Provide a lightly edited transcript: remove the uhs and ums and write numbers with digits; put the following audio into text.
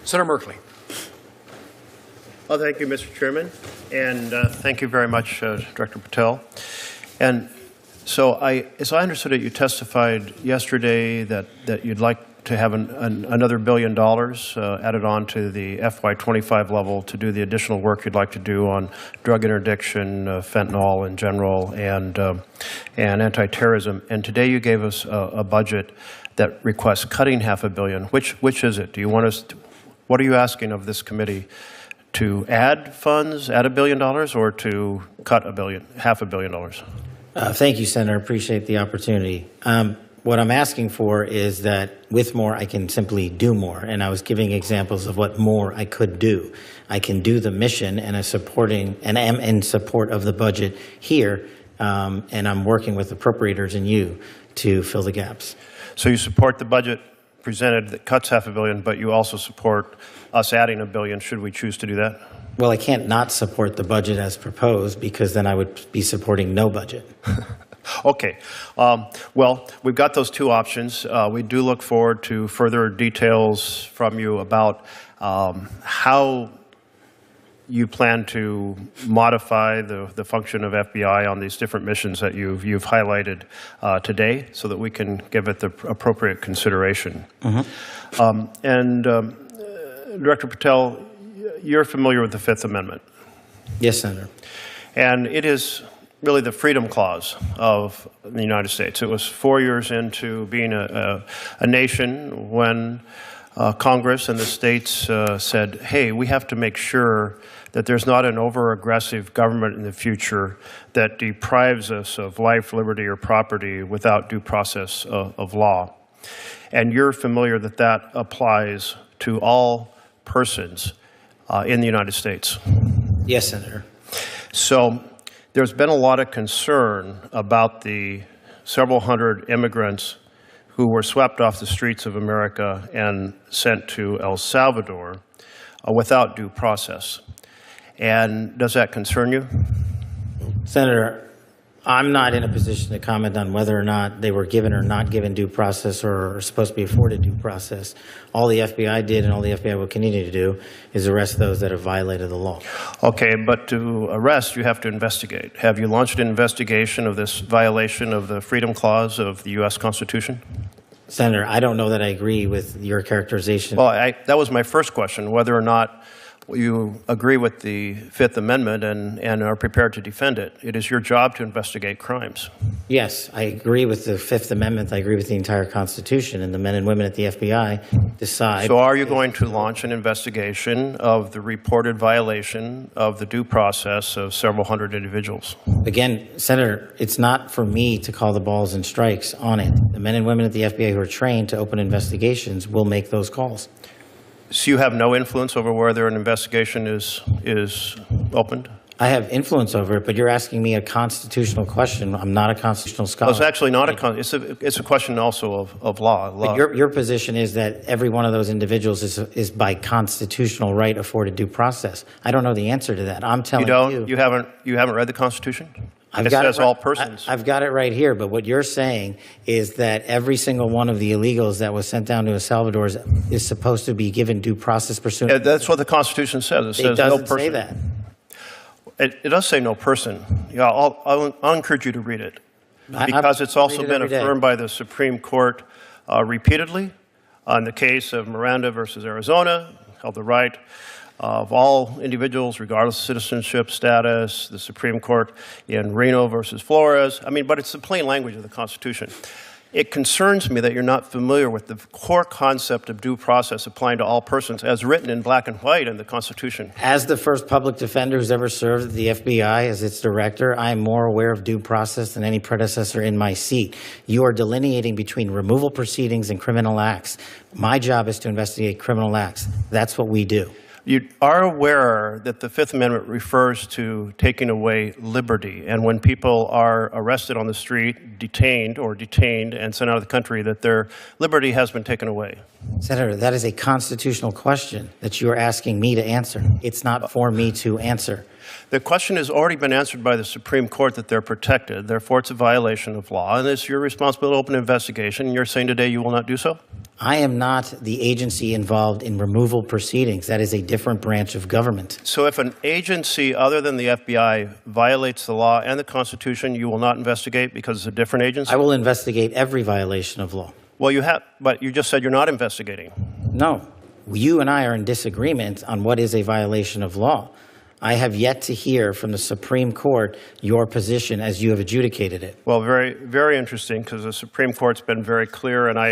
Senator Merkley. Well, thank you, Mr. Chairman, and thank you very much, Director Patel. And so, as I understood it, you testified yesterday that you'd like to have another $1 billion added on to the FY25 level to do the additional work you'd like to do on drug interdiction, fentanyl in general, and anti-terrorism. And today you gave us a budget that requests cutting $500 million. Which is it? Do you want us to, what are you asking of this committee? To add funds, add $1 billion, or to cut $500 million? Thank you, Senator. Appreciate the opportunity. What I'm asking for is that with more, I can simply do more. And I was giving examples of what more I could do. I can do the mission, and am in support of the budget here, and I'm working with appropriators and you to fill the gaps. So you support the budget presented that cuts $500 million, but you also support us adding $1 billion should we choose to do that? Well, I can't not support the budget as proposed, because then I would be supporting no budget. Okay. Well, we've got those two options. We do look forward to further details from you about how you plan to modify the function of FBI on these different missions that you've highlighted today, so that we can give it the appropriate consideration. Mm-hmm. Director Patel, you're familiar with the Fifth Amendment. Yes, Senator. And it is really the freedom clause of the United States. It was 4 years into being a nation when Congress and the states said, hey, we have to make sure that there's not an over-aggressive government in the future that deprives us of life, liberty, or property without due process of law. And you're familiar that that applies to all persons in the United States. Yes, Senator. So there's been a lot of concern about the several hundred immigrants who were swept off the streets of America and sent to El Salvador without due process. And does that concern you? Senator, I'm not in a position to comment on whether or not they were given or not given due process or are supposed to be afforded due process. All the FBI did and all the FBI will continue to do is arrest those that have violated the law. Okay, but to arrest, you have to investigate. Have you launched an investigation of this violation of the Freedom Clause of the U.S. Constitution? Senator, I don't know that I agree with your characterization. Well, that was my first question, whether or not you agree with the Fifth Amendment and are prepared to defend it. It is your job to investigate crimes. Yes, I agree with the Fifth Amendment. I agree with the entire Constitution, and the men and women at the FBI decide. So are you going to launch an investigation of the reported violation of the due process of several hundred individuals? Again, Senator, it's not for me to call the balls and strikes on it. The men and women at the FBI who are trained to open investigations will make those calls. So you have no influence over whether an investigation is opened? I have influence over it, but you're asking me a constitutional question. I'm not a constitutional scholar. Well, it's actually not it's a question also of law. But your position is that every one of those individuals is by constitutional right afforded due process. I don't know the answer to that. I'm telling you. You haven't read the Constitution? It says all persons. I've got it right here, but what you're saying is that every single one of the illegals that was sent down to El Salvador is supposed to be given due process pursuant. Yeah, that's what the Constitution says. It says no person. It doesn't say that. It does say no person. Yeah, I'll encourage you to read it, because it's also been affirmed by the Supreme Court repeatedly. On the case of Miranda versus Arizona, held the right of all individuals, regardless of citizenship status, the Supreme Court in Reno versus Flores. I mean, but it's the plain language of the Constitution. It concerns me that you're not familiar with the core concept of due process applying to all persons as written in black and white in the Constitution. As the first public defender who's ever served at the FBI as its director, I am more aware of due process than any predecessor in my seat. You are delineating between removal proceedings and criminal acts. My job is to investigate criminal acts. That's what we do. You are aware that the Fifth Amendment refers to taking away liberty, and when people are arrested on the street, detained and sent out of the country, that their liberty has been taken away. Senator, that is a constitutional question that you are asking me to answer. It's not for me to answer. The question has already been answered by the Supreme Court that they're protected. Therefore, it's a violation of law, and it's your responsibility to open an investigation. And you're saying today you will not do so? I am not the agency involved in removal proceedings. That is a different branch of government. So if an agency other than the FBI violates the law and the Constitution, you will not investigate because it's a different agency? I will investigate every violation of law. Well, you have, but you just said you're not investigating. No. You and I are in disagreement on what is a violation of law. I have yet to hear from the Supreme Court your position as you have adjudicated it. Well, very, very interesting, because the Supreme Court's been very clear, and I